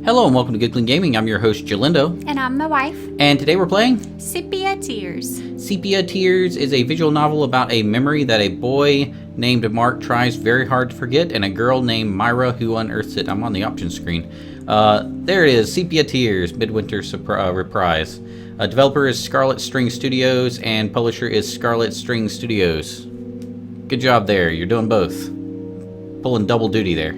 Hello and welcome to Good Clean Gaming. I'm your host, Jalindo. And I'm the wife. And today we're playing Sepia Tears. Sepia Tears is a visual novel about a memory that a boy named Mark tries very hard to forget and a girl named Myra who unearths it. I'm on the options screen. There it is, Sepia Tears, Midwinter Reprise. Developer is Scarlet String Studios and publisher is Scarlet String Studios. Good job there. You're doing both. Pulling double duty there.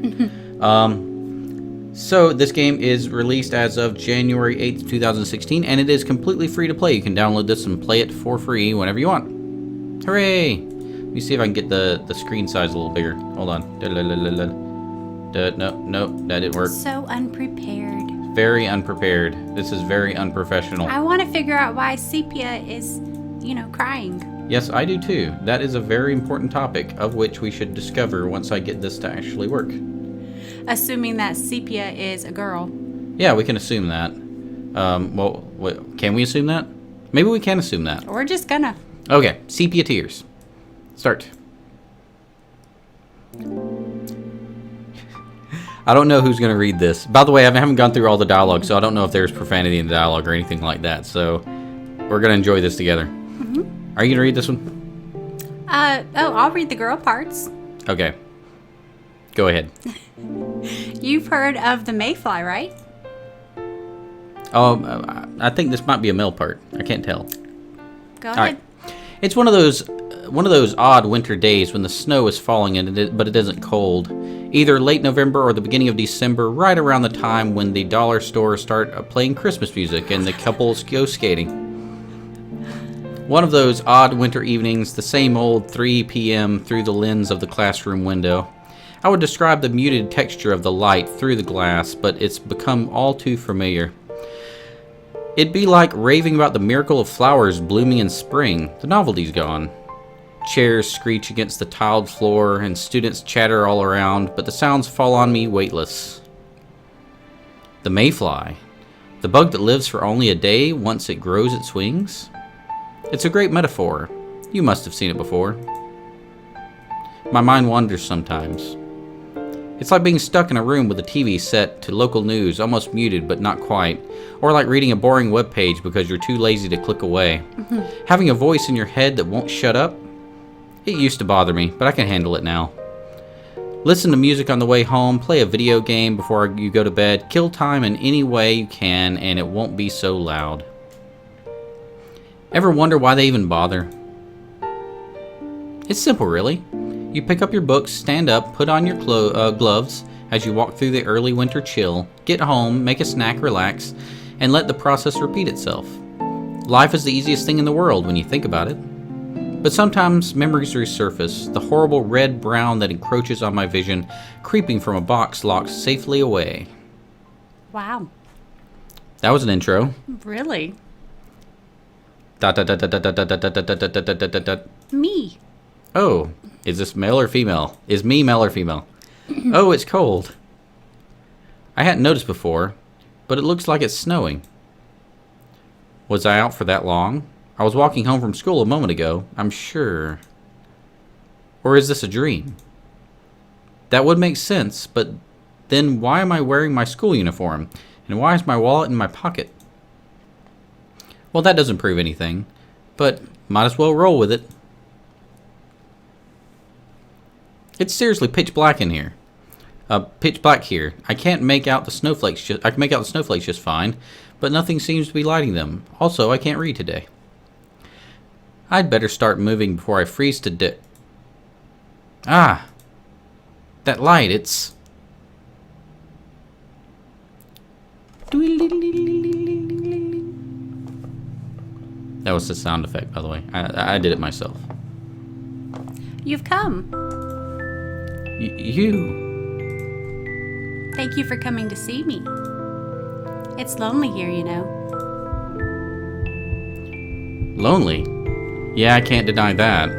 So this game is released as of January 8th, 2016, and it is completely free to play. You can download this and play it for free whenever you want. Hooray! Let me see if I can get the screen size a little bigger. Hold on. No, that didn't work. So unprepared. Very unprepared. This is very unprofessional. I want to figure out why Sepia is, crying. Yes, I do too. That is a very important topic of which we should discover once I get this to actually work. Assuming that Sepia is a girl. Yeah, we can assume that. Can we assume that? Maybe we can assume that. We're just gonna. Okay, Sepia Tears. Start. I don't know who's going to read this. By the way, I haven't gone through all the dialogue, so I don't know if there's profanity in the dialogue or anything like that. So we're going to enjoy this together. Mm-hmm. Are you going to read this one? I'll read the girl parts. Okay. Go ahead. You've heard of the mayfly, right? Oh, I think this might be a male part. I can't tell. Go ahead. Right. It's one of those odd winter days when the snow is falling but it isn't cold. Either late November or the beginning of December, right around the time when the dollar stores start playing Christmas music and the couples go skating. One of those odd winter evenings, the same old 3 p.m. through the lens of the classroom window. I would describe the muted texture of the light through the glass, but it's become all too familiar. It'd be like raving about the miracle of flowers blooming in spring. The novelty's gone. Chairs screech against the tiled floor, and students chatter all around, but the sounds fall on me weightless. The mayfly, the bug that lives for only a day once it grows its wings? It's a great metaphor. You must have seen it before. My mind wanders sometimes. It's like being stuck in a room with a TV set to local news, almost muted but not quite, or like reading a boring web page because you're too lazy to click away. Having a voice in your head that won't shut up? It used to bother me, but I can handle it now. Listen to music on the way home, play a video game before you go to bed, kill time in any way you can, and it won't be so loud. Ever wonder why they even bother? It's simple, really. You pick up your books, stand up, put on your gloves as you walk through the early winter chill, get home, make a snack, relax, and let the process repeat itself. Life is the easiest thing in the world when you think about it. But sometimes memories resurface, the horrible red-brown that encroaches on my vision, creeping from a box locked safely away. Wow. That was an intro. Really? Me. Oh, is this male or female? Is me male or female? Oh, it's cold. I hadn't noticed before, but it looks like it's snowing. Was I out for that long? I was walking home from school a moment ago, I'm sure. Or is this a dream? That would make sense, but then why am I wearing my school uniform? And why is my wallet in my pocket? Well, that doesn't prove anything, but might as well roll with it. It's seriously pitch black in here. Pitch black here. I can make out the snowflakes just fine, but nothing seems to be lighting them. Also, I can't read today. I'd better start moving before I freeze to death. Ah! That light, it's... That was the sound effect, by the way. I did it myself. You've come. You? Thank you for coming to see me. It's lonely here, you know. Lonely? Yeah, I can't deny that.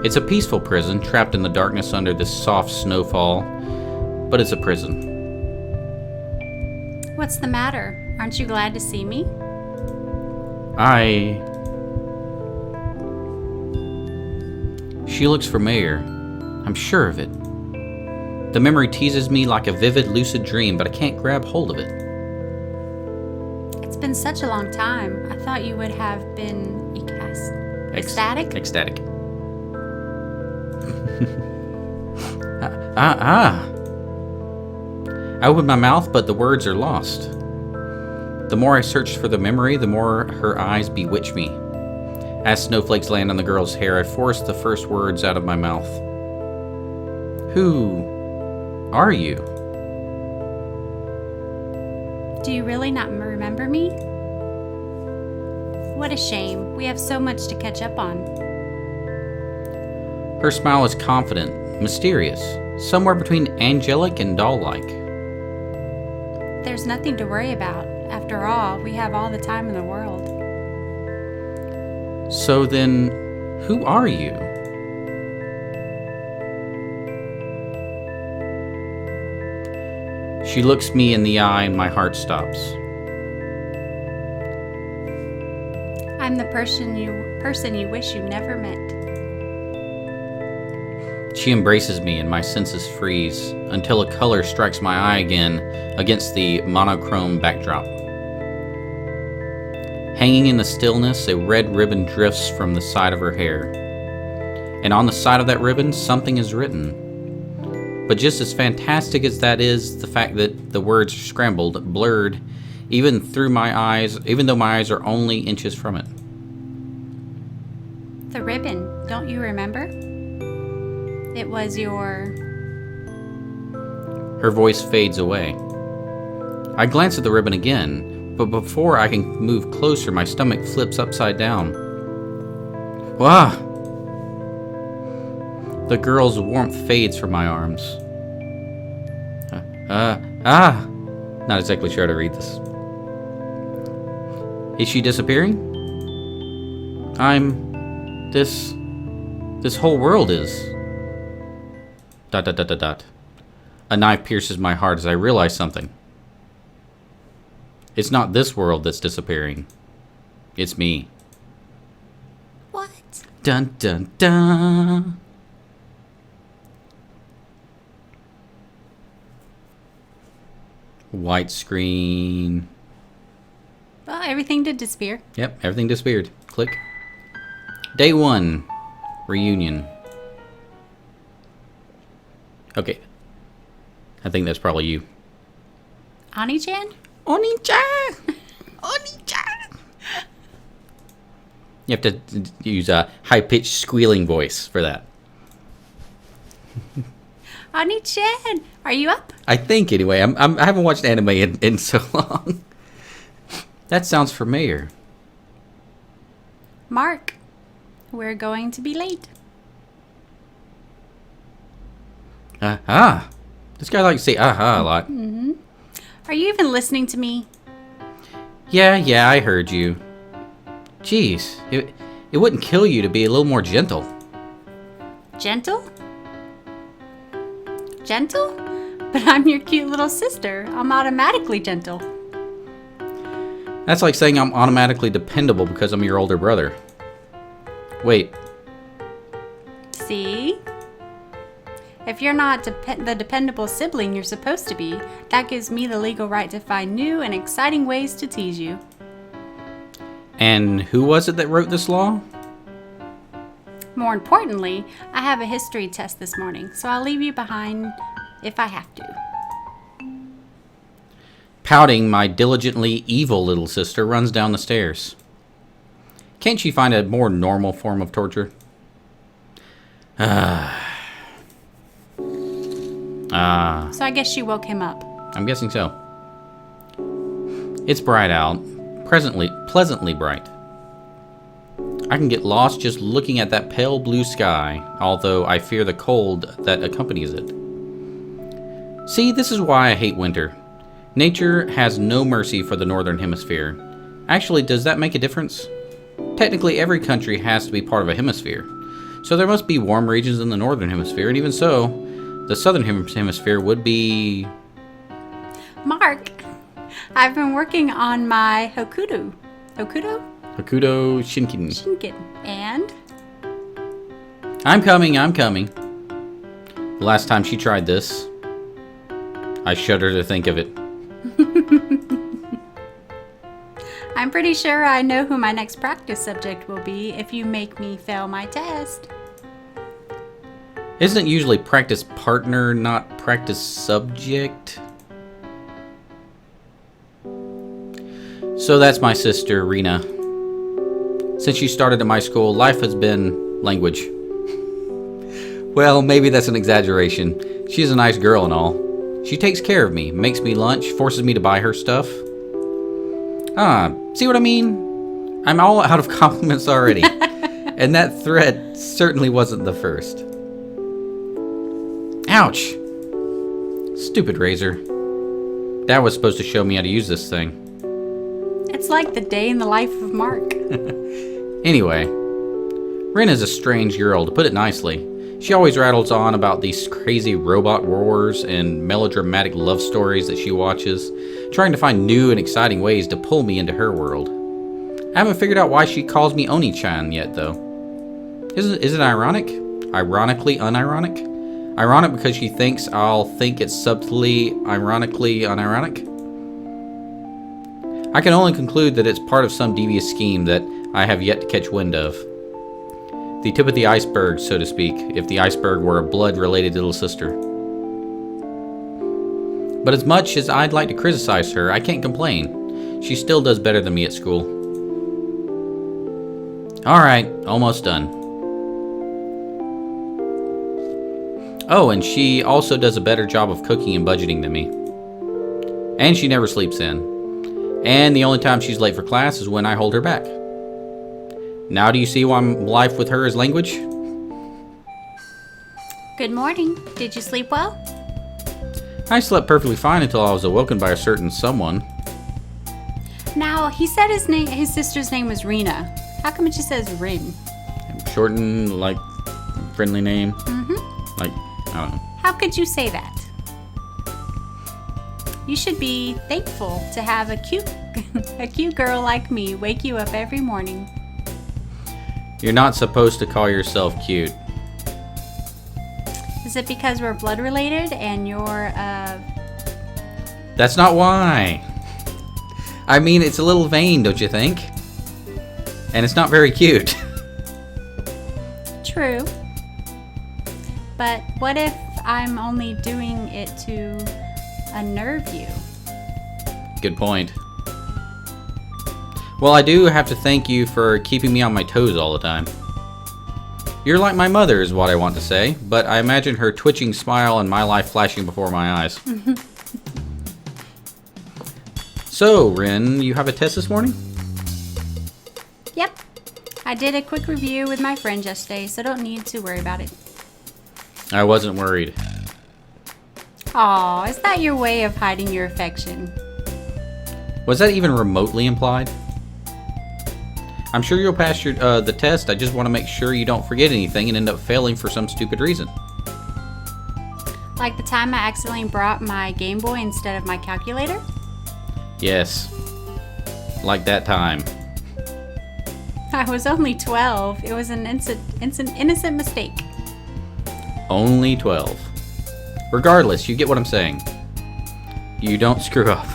It's a peaceful prison, trapped in the darkness under this soft snowfall. But it's a prison. What's the matter? Aren't you glad to see me? She looks familiar. I'm sure of it. The memory teases me like a vivid, lucid dream, but I can't grab hold of it. been such a long time. I thought you would have been ecstatic. Ecstatic. I opened my mouth, but the words are lost. The more I searched for the memory, the more her eyes bewitch me. As snowflakes land on the girl's hair, I force the first words out of my mouth. Who are you? Do you really not remember me? What a shame. We have so much to catch up on. Her smile is confident, mysterious, somewhere between angelic and doll-like. There's nothing to worry about. After all, we have all the time in the world. So then, who are you? She looks me in the eye and my heart stops. I'm the person you wish you never met. She embraces me and my senses freeze until a color strikes my eye again against the monochrome backdrop. Hanging in the stillness, a red ribbon drifts from the side of her hair. And on the side of that ribbon, something is written. But just as fantastic as that is, the fact that the words are scrambled, blurred, even though my eyes are only inches from it. The ribbon, don't you remember? It was your... Her voice fades away. I glance at the ribbon again, but before I can move closer, my stomach flips upside down. Wah! The girl's warmth fades from my arms. Not exactly sure how to read this. Is she disappearing? This whole world is... ... A knife pierces my heart as I realize something. It's not this world that's disappearing. It's me. What? Dun dun dun. White screen. Well, everything did disappear. Yep, everything disappeared. Click. Day 1. Reunion. Okay. I think that's probably you. Ani-chan? Oni-chan! Oni-chan! You have to use a high-pitched squealing voice for that. Ani-chan! Are you up? I think, anyway. I haven't watched anime in so long. That sounds familiar. Mark, we're going to be late. This guy likes to say aha a lot. Mm-hmm. Are you even listening to me? Yeah, I heard you. Jeez, it wouldn't kill you to be a little more gentle. Gentle? Gentle? But I'm your cute little sister. I'm automatically gentle. That's like saying I'm automatically dependable because I'm your older brother. Wait. See? If you're not the dependable sibling you're supposed to be, that gives me the legal right to find new and exciting ways to tease you. And who was it that wrote this law? More importantly, I have a history test this morning, so I'll leave you behind if I have to. Pouting, my diligently evil little sister runs down the stairs. Can't she find a more normal form of torture? So I guess she woke him up. I'm guessing so. It's bright out, pleasantly bright. I can get lost just looking at that pale blue sky, although I fear the cold that accompanies it. See, this is why I hate winter. Nature has no mercy for the Northern Hemisphere. Actually, does that make a difference? Technically, every country has to be part of a hemisphere. So there must be warm regions in the Northern Hemisphere, and even so, the Southern Hemisphere would be... Mark, I've been working on my Hokuto. Hokuto Shinkin. Shinkin. And? I'm coming. The last time she tried this, I shudder to think of it. I'm pretty sure I know who my next practice subject will be if you make me fail my test. Isn't it usually practice partner, not practice subject? So that's my sister, Rena. Since she started at my school, life has been language. Well, maybe that's an exaggeration. She's a nice girl and all. She takes care of me, makes me lunch, forces me to buy her stuff. See what I mean? I'm all out of compliments already. And that threat certainly wasn't the first. Ouch! Stupid razor. Dad was supposed to show me how to use this thing. It's like the day in the life of Mark. Anyway, Rena's a strange girl, to put it nicely. She always rattles on about these crazy robot wars and melodramatic love stories that she watches, trying to find new and exciting ways to pull me into her world. I haven't figured out why she calls me Oni-chan yet, though. Is it ironic? Ironically unironic? Ironic because she thinks I'll think it's subtly, ironically unironic? I can only conclude that it's part of some devious scheme that I have yet to catch wind of. The tip of the iceberg, so to speak, if the iceberg were a blood-related little sister. But as much as I'd like to criticize her, I can't complain. She still does better than me at school. Alright, almost done. Oh, and she also does a better job of cooking and budgeting than me. And she never sleeps in. And the only time she's late for class is when I hold her back. Now do you see why life with her is language? Good morning. Did you sleep well? I slept perfectly fine until I was awoken by a certain someone. Now, he said his sister's name was Rena. How come it just says Rin? Shortened, like, friendly name. Like, I don't know. How could you say that? You should be thankful to have a cute girl like me wake you up every morning. You're not supposed to call yourself cute. Is it because we're blood related and you're That's not why. I mean, it's a little vain, don't you think? And it's not very cute. True. But what if I'm only doing it to unnerve you? Good point. Well, I do have to thank you for keeping me on my toes all the time. You're like my mother is what I want to say, but I imagine her twitching smile and my life flashing before my eyes. So, Rin, you have a test this morning? Yep. I did a quick review with my friend yesterday, so don't need to worry about it. I wasn't worried. Aw, is that your way of hiding your affection? Was that even remotely implied? I'm sure you'll pass your the test. I just want to make sure you don't forget anything and end up failing for some stupid reason. Like the time I accidentally brought my Game Boy instead of my calculator? Yes. Like that time. I was only 12. It was an innocent mistake. Only 12. Regardless, you get what I'm saying. You don't screw up.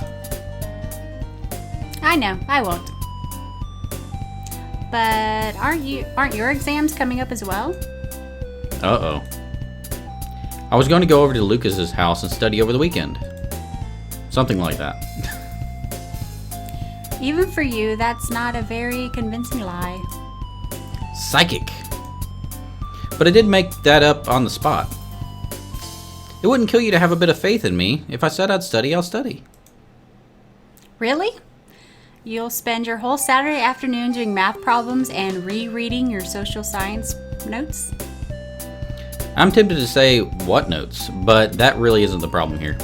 I know, I won't. But aren't your exams coming up as well? Uh-oh. I was going to go over to Lucas's house and study over the weekend. Something like that. Even for you, that's not a very convincing lie. Psychic. But I did make that up on the spot. It wouldn't kill you to have a bit of faith in me. If I said I'd study, I'll study. Really? You'll spend your whole Saturday afternoon doing math problems and rereading your social science notes? I'm tempted to say what notes, but that really isn't the problem here.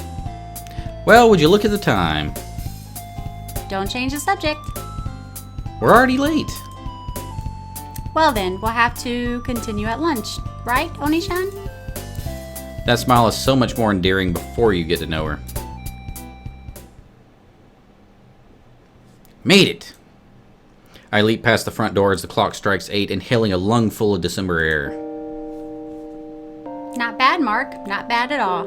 Well, would you look at the time? Don't change the subject. We're already late. Well then, we'll have to continue at lunch, right, Oni-chan? That smile is so much more endearing before you get to know her. Made it! I leap past the front door as the clock strikes 8, inhaling a lungful of December air. Not bad, Mark. Not bad at all.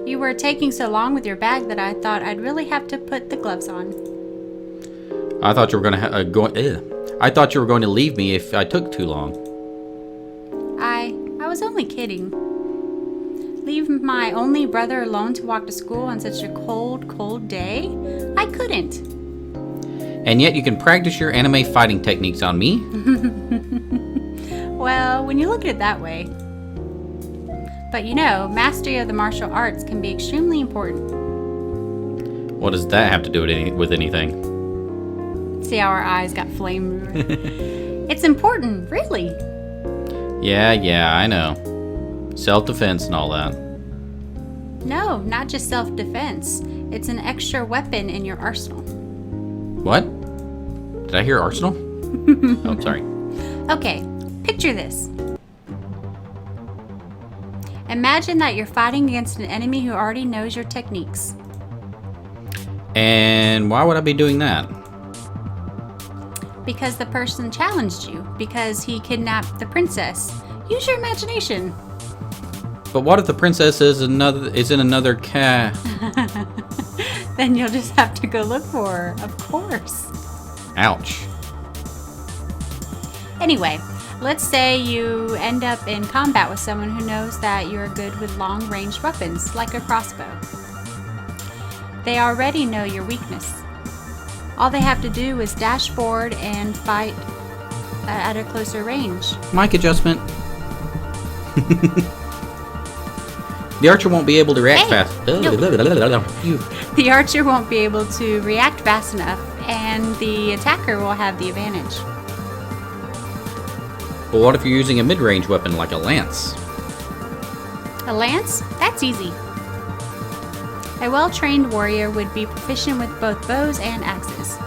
You were taking so long with your bag that I thought I'd really have to put the gloves on. I thought you were going I thought you were going to leave me if I took too long. I was only kidding. Leave my only brother alone to walk to school on such a cold, cold day? I couldn't. And yet you can practice your anime fighting techniques on me? Well, when you look at it that way. But you know, mastery of the martial arts can be extremely important. What does that have to do with anything? See how our eyes got flame? It's important, really. Yeah, I know. Self-defense and all that. No, not just self-defense. It's an extra weapon in your arsenal. What? Did I hear arsenal? Oh, I'm sorry. Okay, picture this. Imagine that you're fighting against an enemy who already knows your techniques. And why would I be doing that? Because the person challenged you. Because he kidnapped the princess. Use your imagination. But what if the princess is in another Then you'll just have to go look for her, of course. Ouch. Anyway, let's say you end up in combat with someone who knows that you're good with long-range weapons, like a crossbow. They already know your weakness. All they have to do is dash forward and fight at a closer range. Mic adjustment. The archer won't be able to react fast. No. The archer won't be able to react fast enough, and the attacker will have the advantage. But what if you're using a mid-range weapon like a lance? A lance? That's easy. A well-trained warrior would be proficient with both bows and axes.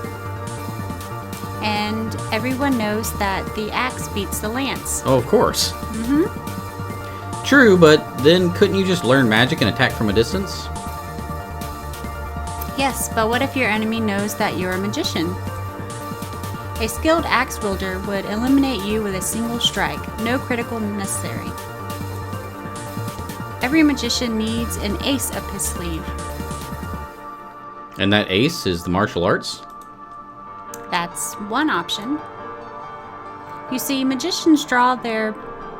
And everyone knows that the axe beats the lance. Oh, of course. True, but then couldn't you just learn magic and attack from a distance? Yes, but what if your enemy knows that you're a magician? A skilled axe wielder would eliminate you with a single strike, no critical necessary. Every magician needs an ace up his sleeve. And that ace is the martial arts? That's one option. You see, magicians draw their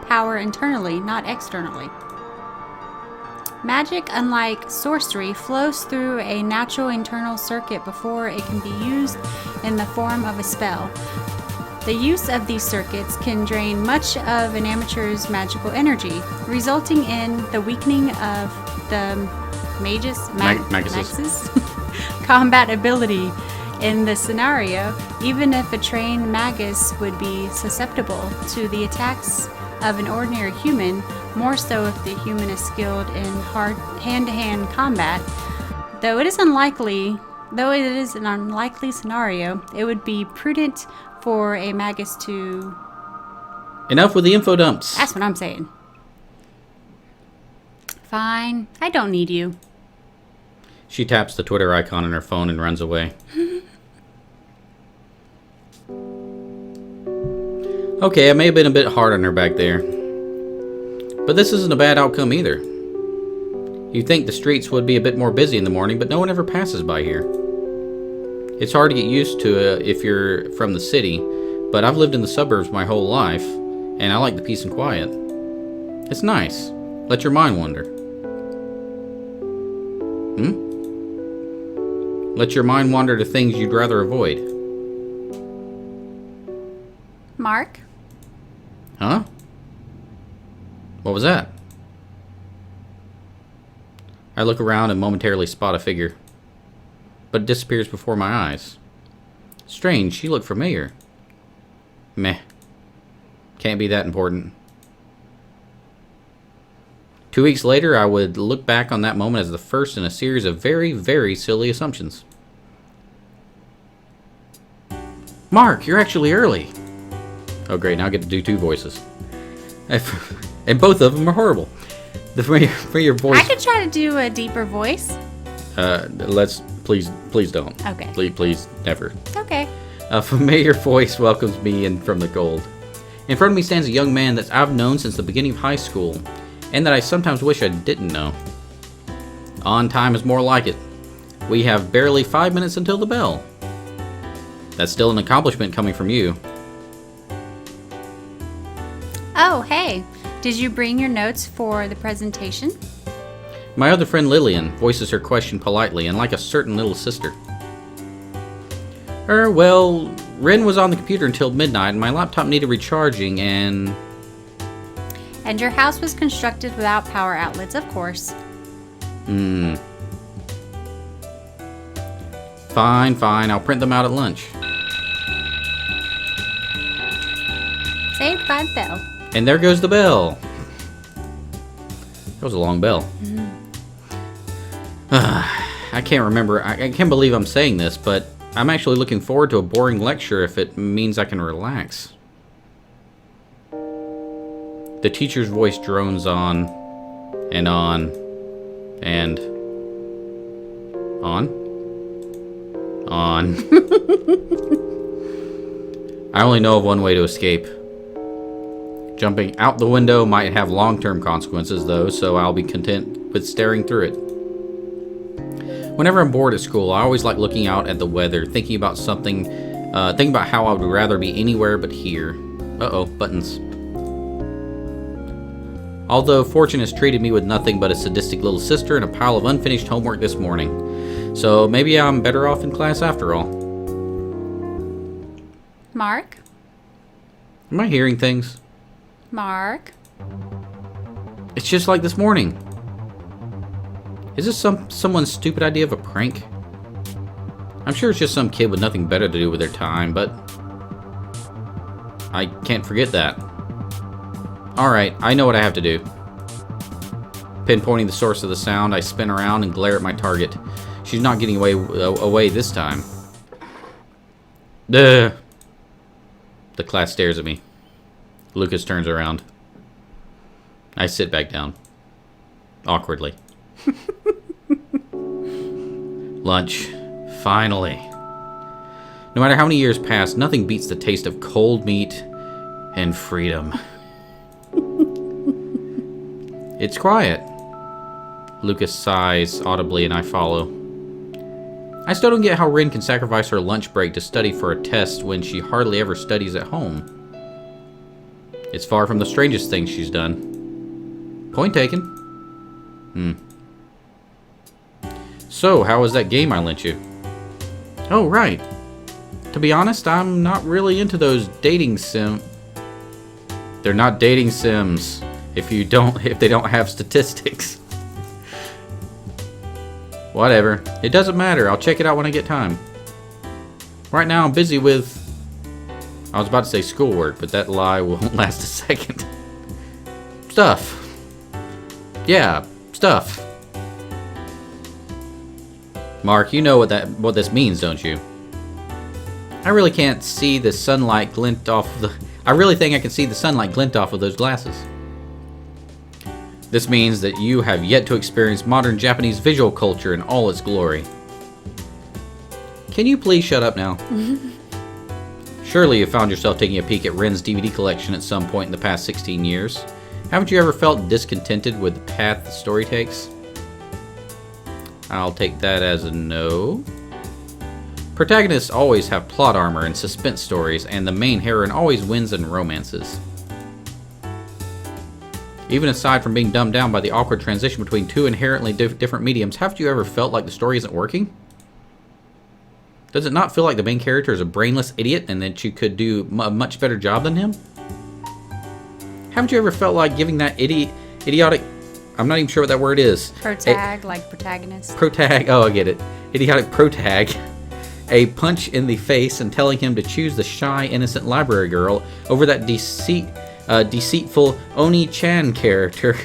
power internally, not externally. Magic, unlike sorcery, flows through a natural internal circuit before it can be used in the form of a spell. The use of these circuits can drain much of an amateur's magical energy, resulting in the weakening of the magus' combat ability. In this scenario, even if a trained magus would be susceptible to the attacks of an ordinary human, more so if the human is skilled in hard hand-to-hand combat. Though it is an unlikely scenario, it would be prudent for a magus to... Enough with the info dumps. That's what I'm saying. Fine, I don't need you. She taps the Twitter icon on her phone and runs away. Okay, I may have been a bit hard on her back there. But this isn't a bad outcome either. You'd think the streets would be a bit more busy in the morning, but no one ever passes by here. It's hard to get used to if you're from the city, but I've lived in the suburbs my whole life, and I like the peace and quiet. It's nice. Let your mind wander. Let your mind wander to things you'd rather avoid. Mark? Huh? What was that? I look around and momentarily spot a figure, but it disappears before my eyes. Strange, she looked familiar. Meh. Can't be that important. 2 weeks later, I would look back on that moment as the first in a series of very, very silly assumptions. Mark, you're actually early. Oh great, now I get to do two voices. And both of them are horrible. The familiar voice... I could try to do a deeper voice. Please don't. Okay. Please, never. Okay. A familiar voice welcomes me in from the cold. In front of me stands a young man that I've known since the beginning of high school, and that I sometimes wish I didn't know. On time is more like it. We have barely 5 minutes until the bell. That's still an accomplishment coming from you. Oh, hey. Did you bring your notes for the presentation? My other friend Lillian voices her question politely and like a certain little sister. Well, Ren was on the computer until midnight and my laptop needed recharging and... And your house was constructed without power outlets, of course. Fine. I'll print them out at lunch. Saved by the bell. And there goes the bell. That was a long bell. I can't remember. I can't believe I'm saying this, but I'm actually looking forward to a boring lecture if it means I can relax. The teacher's voice drones on and on and on. I only know of one way to escape. Jumping out the window might have long-term consequences, though, so I'll be content with staring through it. Whenever I'm bored at school, I always like looking out at the weather, thinking about how I would rather be anywhere but here. Uh-oh, buttons. Although fortune has treated me with nothing but a sadistic little sister and a pile of unfinished homework this morning. So maybe I'm better off in class after all. Mark? Am I hearing things? Mark? It's just like this morning. Is this someone's stupid idea of a prank? I'm sure it's just some kid with nothing better to do with their time, but I can't forget that. Alright, I know what I have to do. Pinpointing the source of the sound, I spin around and glare at my target. She's not getting away this time. Duh. The class stares at me. Lucas turns around. I sit back down. Awkwardly. Lunch. Finally. No matter how many years pass, nothing beats the taste of cold meat and freedom. It's quiet. Lucas sighs audibly and I follow. I still don't get how Rin can sacrifice her lunch break to study for a test when she hardly ever studies at home. It's far from the strangest thing she's done. Point taken. So, how was that game I lent you? Oh, right. To be honest, I'm not really into those dating sim... They're not dating sims if they don't have statistics. Whatever. It doesn't matter. I'll check it out when I get time. Right now I'm busy with... I was about to say schoolwork, but that lie won't last a second. Stuff. Yeah, stuff. Mark, you know what this means, don't you? I really can't see the sunlight glint off the... I really think I can see the sunlight glint off of those glasses. This means that you have yet to experience modern Japanese visual culture in all its glory. Can you please shut up now? Surely you found yourself taking a peek at Ren's DVD collection at some point in the past 16 years. Haven't you ever felt discontented with the path the story takes? I'll take that as a no. Protagonists always have plot armor in suspense stories, and the main heroine always wins in romances. Even aside from being dumbed down by the awkward transition between two inherently different mediums, haven't you ever felt like the story isn't working? Does it not feel like the main character is a brainless idiot and that you could do a much better job than him? Haven't you ever felt like giving that idiotic... I'm not even sure what that word is. Protag, like protagonist. Protag, oh I get it. Idiotic protag. A punch in the face and telling him to choose the shy, innocent library girl over that deceitful Oni-chan character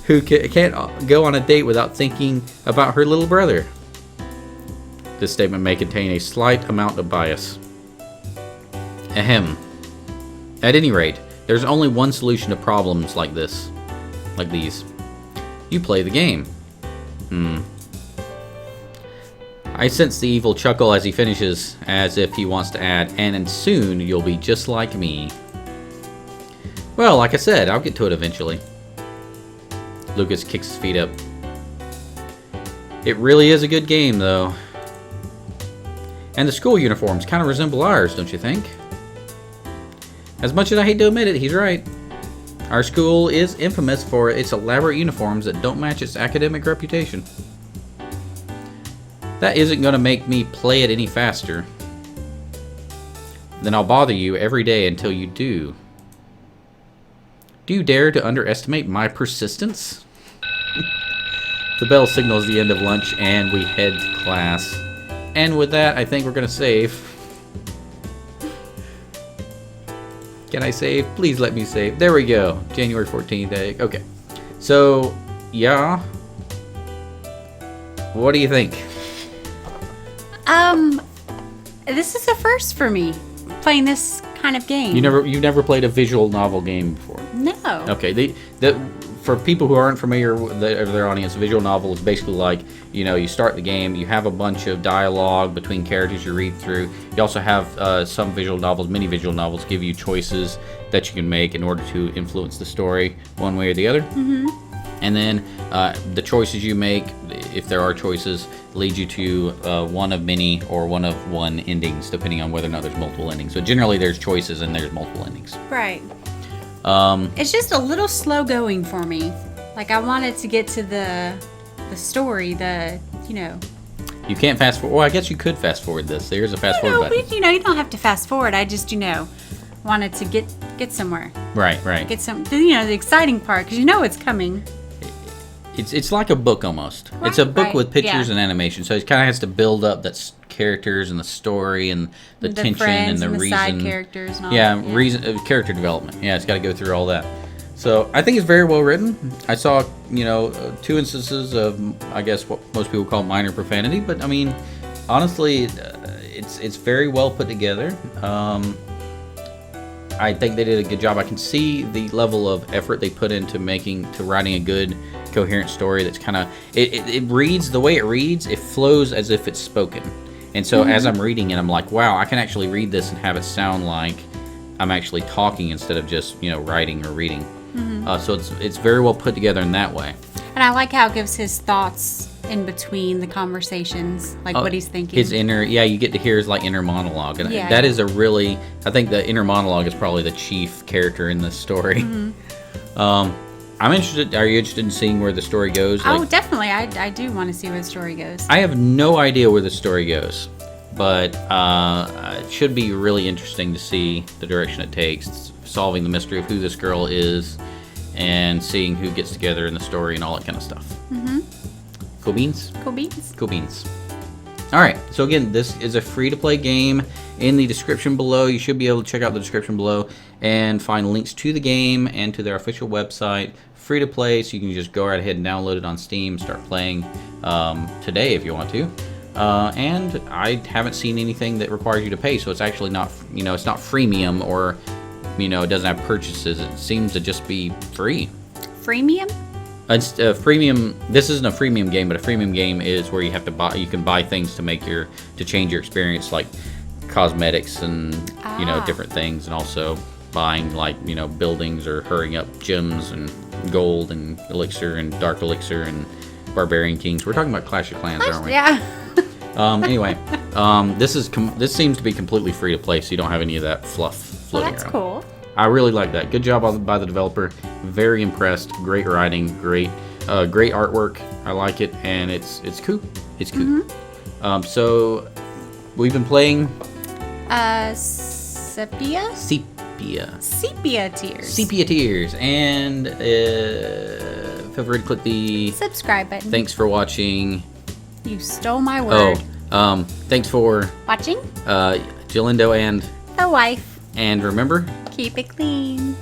who can't go on a date without thinking about her little brother. This statement may contain a slight amount of bias. Ahem. At any rate, there's only one solution to problems like these. You play the game. I sense the evil chuckle as he finishes, as if he wants to add, and soon you'll be just like me. Well, like I said, I'll get to it eventually. Lucas kicks his feet up. It really is a good game, though. And the school uniforms kind of resemble ours, don't you think? As much as I hate to admit it, he's right. Our school is infamous for its elaborate uniforms that don't match its academic reputation. That isn't going to make me play it any faster. Then I'll bother you every day until you do. Do you dare to underestimate my persistence? The bell signals the end of lunch and we head to class. And with that, I think we're going to save. Can I save? Please let me save. There we go. January 14th. Okay. So, yeah. What do you think? This is a first for me, playing this kind of game. You've never played a visual novel game before? No. Okay. For people who aren't familiar with their audience, a visual novel is basically like, you start the game, you have a bunch of dialogue between characters you read through. You also have some visual novels, many visual novels, give you choices that you can make in order to influence the story one way or the other. Mm-hmm. And then the choices you make, if there are choices, lead you to one of many or one of one endings, depending on whether or not there's multiple endings. So generally there's choices and there's multiple endings. Right. It's just a little slow going for me. Like, I wanted to get to the story, You can't fast forward. Well, I guess you could fast forward this. There's a fast forward button. You don't have to fast forward. I just, wanted to get somewhere. Right. Get some, the exciting part, because it's coming. It's like a book almost. Right, it's a book right, with pictures yeah. and animation, so it kind of has to build up that characters and the story and the tension and the reason. Side characters and all yeah, that. reason character development. Yeah, it's got to go through all that. So I think it's very well written. I saw 2 instances of, I guess, what most people call minor profanity, but I mean, honestly, it's very well put together. I think they did a good job. I can see the level of effort they put into writing a good, coherent story that's kind of it reads the way it reads. It flows as if it's spoken, and so as I'm reading it, I'm like, wow, I can actually read this and have it sound like I'm actually talking instead of just writing or reading. So it's very well put together in that way. And I like how it gives his thoughts in between the conversations, like what he's thinking. His you get to hear his inner monologue, and that is I think the inner monologue is probably the chief character in this story. I'm interested. Are you interested in seeing where the story goes? Definitely. I do want to see where the story goes. I have no idea where the story goes, but it should be really interesting to see the direction it takes, solving the mystery of who this girl is, and seeing who gets together in the story and all that kind of stuff. Cool beans? Cool beans. Cool beans. All right. So again, this is a free-to-play game. In the description below, you should be able to check out the description below and find links to the game and to their official website. Free to play, so you can just go right ahead and download it on Steam, start playing today if you want to. And I haven't seen anything that requires you to pay, so it's actually not, it's not freemium or, it doesn't have purchases. It seems to just be free. Freemium? It's freemium. This isn't a freemium game, but a freemium game is where you have to buy. You can buy things to change your experience, like cosmetics and different things, and also buying buildings or hurrying up gems and gold and elixir and dark elixir and barbarian kings. We're talking about Clash of Clans, aren't we? Yeah. Anyway, this seems to be completely free to play, so you don't have any of that fluff floating around. That's cool. I really like that. Good job by the developer. Very impressed. Great writing. Great artwork. I like it, and it's cool. It's cool. So we've been playing Sepia? Sepia Tears. Sepia Tears, and feel free to click the subscribe button. Thanks for watching. You stole my word. Thanks for watching. Jalindo and the wife. And remember, keep it clean.